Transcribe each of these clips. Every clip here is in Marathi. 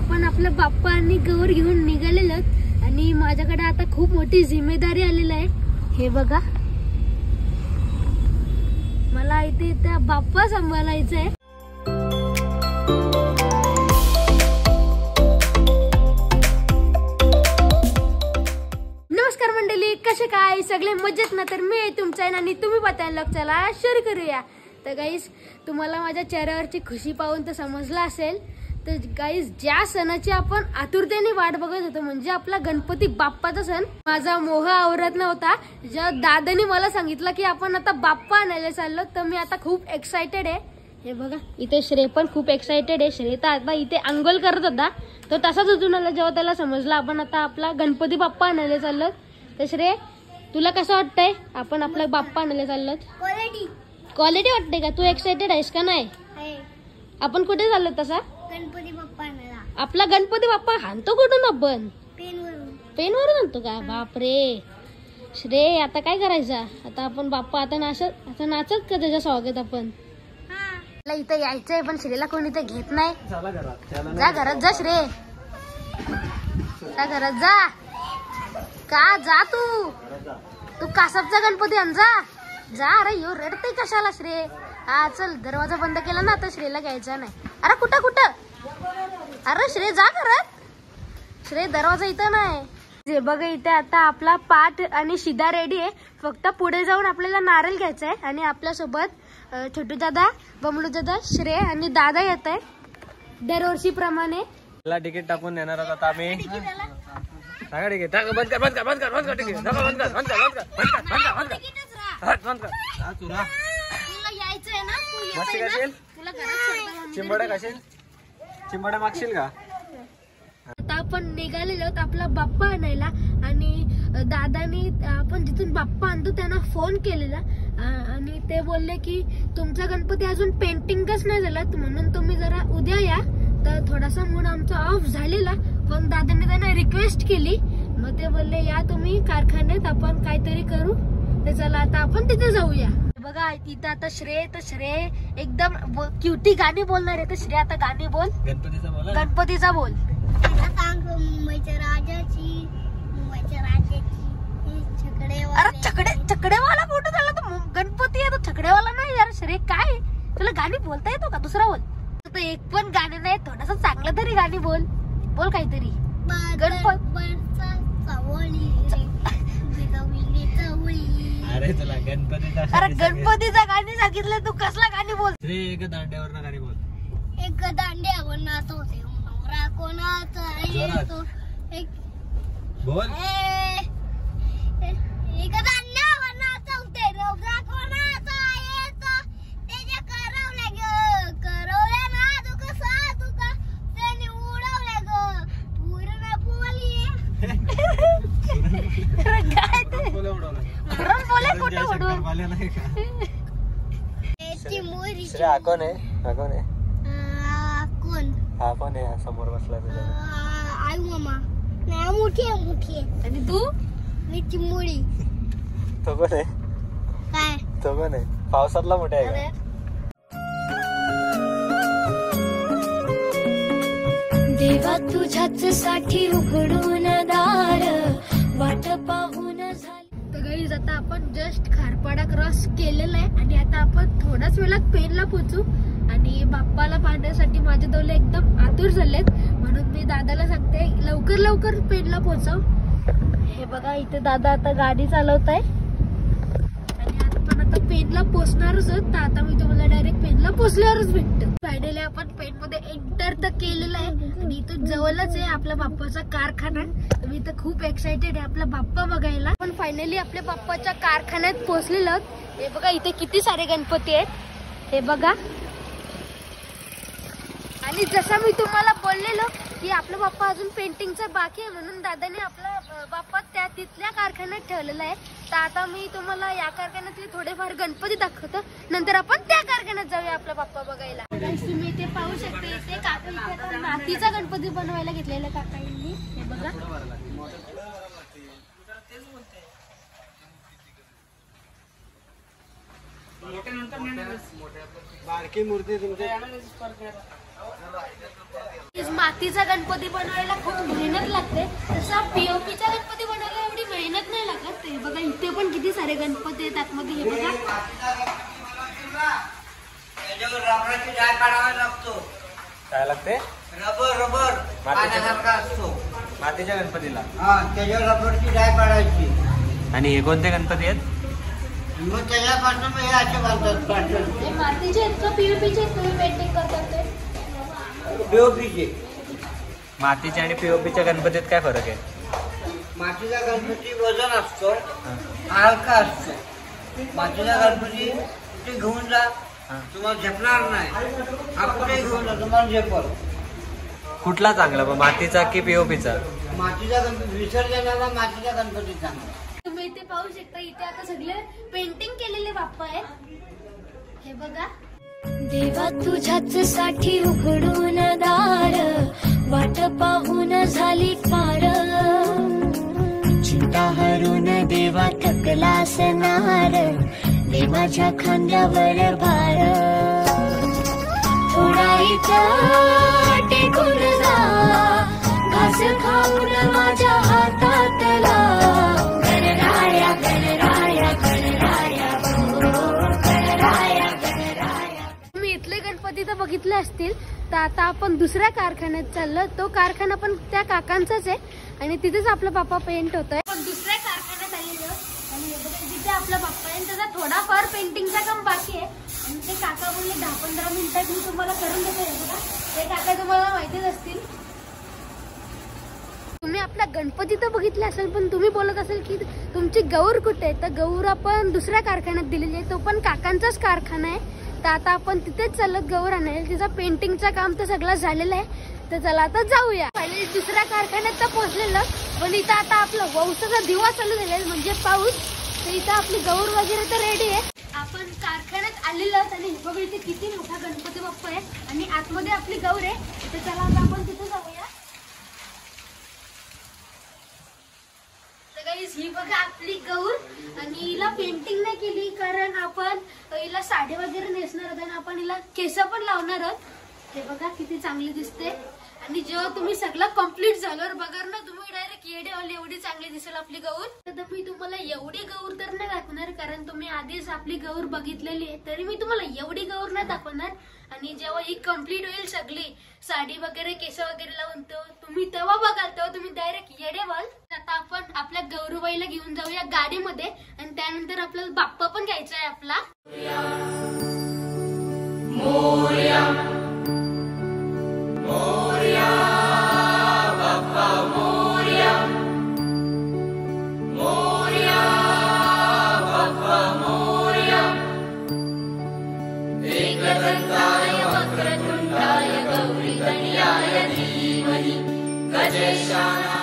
आपण आपला बाप्पा आणि गौर घेऊन निघालेलो आणि माझ्याकडे आता खूप मोठी जिम्मेदारी आलेली आहे। हे बघा, मला इथे त्या बाप्पा सांभाळायचा आहे। नमस्कार मंडळी, कसे काय सगळे मजेत ना? तर मी तुमचा आणि तुम्ही बतायला चला शेअर करूया। तर गाईस, तुम्हाला माझ्या चेहऱ्यावरची खुशी पाहून तर समजलं असेल। तर गाईस, ज्या सणाची आपण आतुरतेने वाट बघत होतो म्हणजे आपला गणपती बाप्पाचा सण, माझा मोह आवरत नव्हता। जेव्हा दादानी मला सांगितलं की आपण आता बाप्पा आणायला चाललो, तर मी आता खूप एक्साइटेड आहे। हे बघा, इथे श्रेय पण खूप एक्साइटेड आहे। श्रेय तर आता इथे अंघोळ करत होता, तो तसाच उठून आला जेव्हा त्याला समजलं आपण आता आपला गणपती बाप्पा आणायला चाललो। तर श्रेय, तुला कसं वाटतंय आपण आपला बाप्पा आणायला चाललो? क्वालिटी वाटते का? तू एक्साइटेड आहेस का? नाही, आपण कुठे चाललो? तसा गणपती बाप्पा आणायला। आपला गणपती बाप्पा हाणतो कुठून? आपण पेनवरून आणतो का? बापरे श्रेय, आता काय करायचं? आता आपण बाप्पा आता नाचत का त्याच्या स्वागत? आपण इथं यायचंय पण श्रेयला कोणी इथे घेत नाही। जा घरात जा श्रेय, जा घरात जा। का जा? तू कासापचा गणपती आण जा। अरे यो रडते कशाला श्रेय? हा चल, दरवाजा बंद केला ना, आता श्रेयला घ्यायचा नाही। अरे कुठं? अरे श्रेय जा घरात। श्रेय, दरवाजा इथं नाही। जे बघा, इथे आता आपला पाठ आणि शिदा रेडी आहे। फक्त पुढे जाऊन आपल्याला नारळ घ्यायचा आहे आणि आपल्यासोबत छोटू दादा, बमलू दादा, श्रेय आणि दादा येत आहे दरवर्षी प्रमाणे। तिकीट टाकून देणार आहोत आम्ही। चिंबड्या मागशील का? आता आपण निघालेलो आपला बाप्पा आणायला आणि दादानी आपण जिथून बाप्पा आणतो त्यांना फोन केलेला आणि ते बोलले की तुमचा गणपती अजून पेंटिंगच नाही झाला, म्हणून तुम्ही जरा उद्या या। तर थोडासा मूड आमचा ऑफ झालेला, पण दादांनी त्यांना रिक्वेस्ट केली, मग ते बोलले या तुम्ही कारखान्यात, आपण काहीतरी करू। तर चला आता आपण तिथे जाऊया। बघा, इथं आता श्रेय एकदम क्युटी गाणी बोलणार आहे। तर श्रेय, आता गाणी बोल, गणपतीचा बोल। मुंबईच्या राजाची अरे छकडेवाला फोटो झाला तर गणपती आहे, तो छकडेवाला नाही यार। श्रेय, काय तुला गाणी बोलता येतो का? दुसरा बोल। तर एक पण गाणी नाही, थोडासा चांगलं तरी गाणी बोल काहीतरी। अरे तुला गणपतीचा गाणी सांगितलं, तू कसला गाणी बोल? एक दांड्यावर गाणी बोल। एक दांड्यावर नाचतो कोणाचा येतो बोल। एक दांड्यावर नाचवते नवरा कोणाचा येतो, त्याच्या करवल्या ना तुका त्याने उडवल्या ग पूर्ण बोली। काय ते बोले कुठे उडून? हा कोण आहे? कोण? हा कोण आहे समोर बसला? आई मामा नाही, मोठी आहे। आणि तू? मी चिमुळी। तो कोण आहे? काय तो कोण आहे? पावसातला मोठा आहे का? देवा तुझ्याच साठी उघडून दार, वाट पाहून झाली। तर गाईज, आता आपण जस्ट खारपाडा क्रॉस केलेला आहे आणि आता आपण थोड्याच वेळात पेनला पोहोचू आणि बाप्पाला पाहण्यासाठी माझे डोळे एकदम आतुर झालेत, म्हणून मी दादाला सांगते लवकर पेनला पोहोचव। हे बघा, इथे दादा आता गाडी चालवत आहे आणि आपण आता पेनला पोहोचणारच आहोत। तर आता मी तुम्हाला डायरेक्ट पेनला पोहोचल्यावरच भेटतो। फायनली आपण पेन मध्ये एंटर तर केलेलं आहे आणि इथं जवळच आहे आपला बाप्पाचा कारखाना। मी तर खूप एक्साइटेड आहे आपला बाप्पा बघायला। पण फायनली आपल्या बाप्पाच्या कारखान्यात पोहोचलेलो आहोत। हे बघा, इथे किती सारे गणपती आहेत, हे बघा। आणि जसं मी तुम्हाला बोललेलो की आपला बाप्पा अजून पेंटिंगचा बाकी आहे, म्हणून दादाने आपला बाप्पा तिथल्या कारखान्यात ठेवलेला आहे। तर आता मी तुम्हाला या कारखान्यातले थोडेफार गणपती दाखवतो, नंतर आपण त्या कारखान्यात जाऊया आपला बाप्पा बघायला। तुम्ही इथे पाहू शकता, इथे काका इथे मातीचा गणपती बनवायला घेतलेला काकांनी। हे बघा, बारकी मूर्ती तुमच्या मातीचा गणपती बनवायला खूप मेहनत लागते, तसा पीओपीचा गणपती बनवायला एवढी मेहनत नाही लागत. हे बघा इथे पण किती सारे गणपती आहेत आतमध्ये. हे बघा काय लागते? रबर पाण्यासारखा असतो मातीच्या गणपतीला. त्याच्यावर रबरची डाय पाडायची. आणि हे कोणते गणपती आहेत? मग त्याच्यापासून हे असे बांधतात. हे मातीचे आहेत का पीओपीचे तुम्ही पेंटिंग करतात ते? पीओपीचे. मातीच्या आणि पीओपीच्या गणपतीत काय फरक आहे? मातीचा गणपती वजन असतो, हलका असतो. मातीचा गणपती कुठे घेऊन जा तुम्हाला झेपणार नाही. हा कुठे घेऊन जा तुम्हाला झेपल. कुठला चांगला मग, मातीचा की पीओपीचा? मातीचा गणपती विसर्जनाला मातीचा गणपती चांगला. तुम्ही इथे पाहू शकता, इथे आता सगळे पेंटिंग केलेले बाप्पा आहेत. हे बघा देवा तुझ्याच साठी उघडून दार, वाट पाहून झाली पार. चिंता हरून देवा थकला असणार, देवाच्या खांद्यावर भार. थोडा इथं टेकून जा, घास खाऊन माझ्या हातातला. गणराया गणराया गणराया गणराया गणराया. तुम्ही इथले गणपती तर बघितले असतील, तर आता आपण दुसऱ्या कारखान्यात चाललो. तो कारखाना पण त्या काकांचाच आहे आणि तिथेच आपला बाप्पा पेंट होतोय. पण दुसऱ्या कारखान्यात आलेलो आणि तिथे आपला बाप्पा आहे, त्याचा थोडाफार पेंटिंगचा काम बाकी आहे. आणि ते काका बोलले 10-15 मिनिटात मी तुम्हाला करून देतो. हे बघा ते काका तुम्हाला माहितीच असतील. तुम्ही आपला गणपती तर बघितला असेल, पण तुम्ही बोलत असेल की तुमची गौर कुठे आहे, तर गौर आपण दुसऱ्या कारखान्यात दिलेली आहे. तो पण काकांचाच कारखाना आहे. तर आता आपण तिथेच चालत गौर आणायला. तिचा पेंटिंगचं काम तर सगळं झालेलं आहे. तर चला आता जाऊया. पहिले दुसऱ्या कारखान्यात तर पोहोचलेलं, पण इथं आता आपला वौसाचा दिवा चालू झालेला आहे म्हणजे पाऊस. तर इथं आपली गौर वगैरे तर रेडी आहे. आपण कारखान्यात आलेलो आणि बघा इथे किती मोठा गणपती बाप्पा आहे आणि आतमध्ये आपली गौर आहे. तर चला आता आपण तिथे जाऊया. ही बघा आपली गौर आणि हिला पेंटिंग नाही केली, कारण आपण हिला साडी वगैरे नेसणार आहोत आणि आपण हिला केस पण लावणार आहोत. हे बघा किती चांगली दिसते. आणि जेव्हा तुम्ही सगळं कम्प्लीट झाल्यावर बघा ना, तुम्ही डायरेक्ट येडेवाली एवढी चांगली दिसेल आपली गौर. तर मी तुम्हाला एवढी गौर तर नाही दाखवणार, कारण तुम्ही आधीच आपली गौर बघितलेली आहे. तरी मी तुम्हाला एवढी गौर नाही दाखवणार. आणि जेव्हा ही कम्प्लीट होईल सगळी साडी वगैरे केस वगैरे लावून, तुम्ही तेव्हा बघाल, तेव्हा तुम्ही डायरेक्ट येडे व्हाल. आता आपण आपल्या गौरूबाईला घेऊन जाऊया गाडीमध्ये आणि त्यानंतर आपल्याला बाप्पा पण घ्यायचा आहे आपला. मोरया मोरया बाप्पा मोरया मोरया बाप्पा मोरया. एकदंताय वक्रतुंडाय गौरीतनयाय धीमहि गजेशानाय.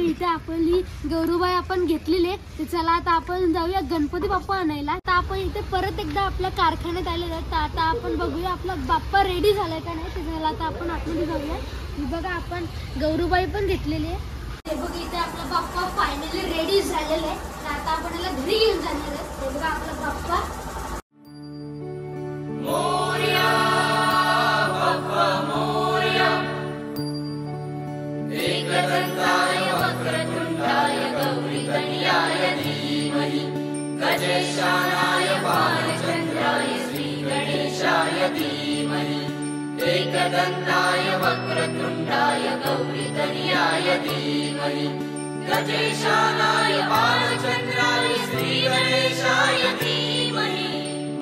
इथे आपली गौरूबाई आपण घेतलेली आहे. तर चला आता आपण जाऊया गणपती बाप्पा आणायला. तर आपण इथे परत एकदा आपल्या कारखान्यात आलेलो आहे. तर आता आपण बघूया आपला बाप्पा रेडी झालाय का नाही. तर चला आता आपण आतमध्ये जाऊया. ही बघा आपण गौरूबाई पण घेतलेली आहे. हे बघा इथे आपला बाप्पा फायनली रेडी झालेला आहे. तर आता आपण याला घरी घेऊन जाणार आहे. हे बघा आपला बाप्पा. मोरया बाप्पा मोरया एकदंताय वक्रतुंडाय गौरीतनयाय धीमहि गजेशानाय बालचन्द्राय श्रीगणेशाय धीमहि. एकदंताय वक्रतुंडाय गौरीतनयाय धीमहि गजेशानाय बालचन्द्राय श्रीगणेशाय धीमहि.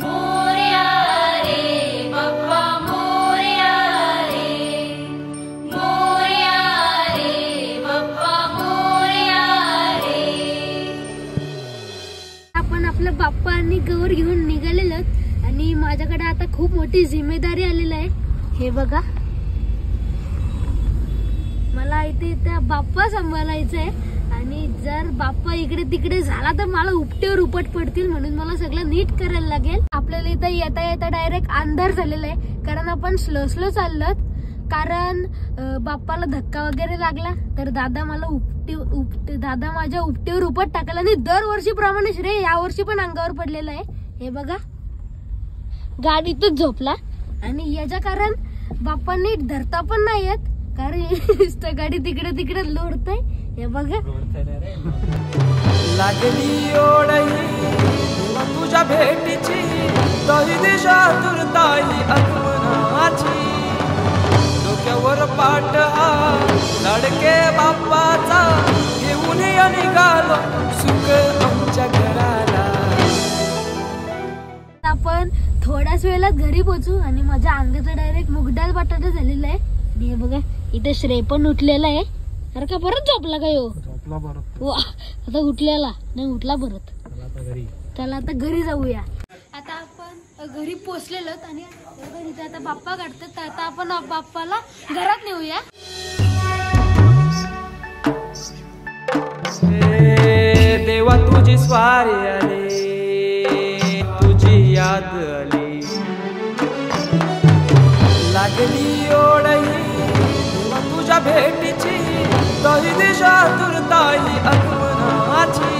मोरया रे बाप्पा मोरया रे मोरया रे बाप्पा मोरया रे. आपण आपलं बाप्पा आणि गौर घेऊन निघालेलो आणि माझ्याकडे आता खूप मोठी जिम्मेदारी आलेली आहे. हे बघा मला इथे त्या बाप्पा सांभाळायचा आहे आणि जर बाप्पा इकडे तिकडे झाला तर मला उपटेवर उपट पडतील, म्हणून मला सगळं नीट करायला लागेल. आपल्याला इथं येता येता डायरेक्ट अंधार झालेला आहे, कारण आपण स्लो चाललो. कारण बाप्पाला धक्का वगैरे लागला तर दादा माझ्या उपटेवर उपट टाकला आणि दरवर्षीप्रमाणे श्रेय यावर्षी पण अंगावर पडलेला आहे. हे बघा गाडीतच झोपला आणि याच्या कारण बाप्पा नीट धरता पण नाही येत कारण गाडी तिकडे तिकडे लोडतय. हे बघा लागली ओढई तुझ्या भेटीची तरी दिशा तुरताई आगमनाची. डोक्यावर पाट लडके बाप्पाचा घेऊन निघालो सुख आमच्या घराला. आपण थोड्याच वेळात घरी पोहोचू आणि माझ्या अंगाचा डायरेक्ट मुगडाल बटाटा झालेला आहे. आणि हे बघा इथे श्रेय पण उठलेला आहे. अरे का परत झोपला का यो? वा आता उठलेला नाही उठला परत. चला आता घरी जाऊया. आता आपण घरी पोचलेलो आणि इथे आता बाप्पा काढतात तर आता आपण बाप्पाला घरात नेऊया. देवा तुझी स्वारी आली तुझी याद आली. लागली ओढई तुझ्या भेटीची तरी दिशा तुरताई आगमनाची.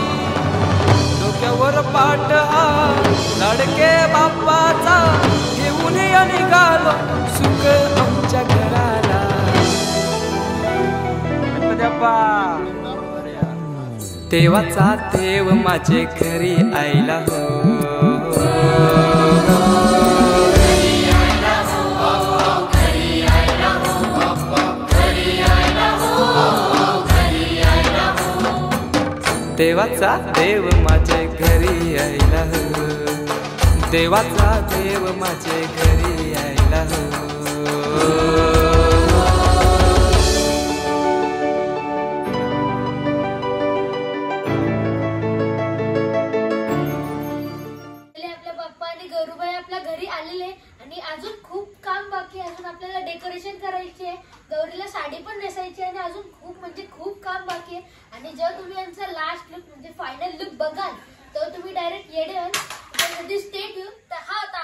डोक्यावर पाट लडके बाप्पाचा घेऊन निघालो सुख आमच्या घराला. देवाचा देव माझे घरी आयला हो. देवाचा देव माझे घरी आयला हो. देवाचा देव माझे घरी आयला हो. आपल्या बाप्पा आणि गौरूबाई आपल्या घरी आलेले आणि अजून खूप काम बाकी आहे. अजून आपल्याला डेकोरेशन करायचे आहे, गौरीला साडी पण नेसायची आणि अजून खूप म्हणजे खूप काम बाकी आहे. आणि जर तुम्ही यांचा लास्ट लुक म्हणजे फायनल लुक बघाल तर तुम्ही डायरेक्ट येडे व्हाल. Stay tune. तर हा होता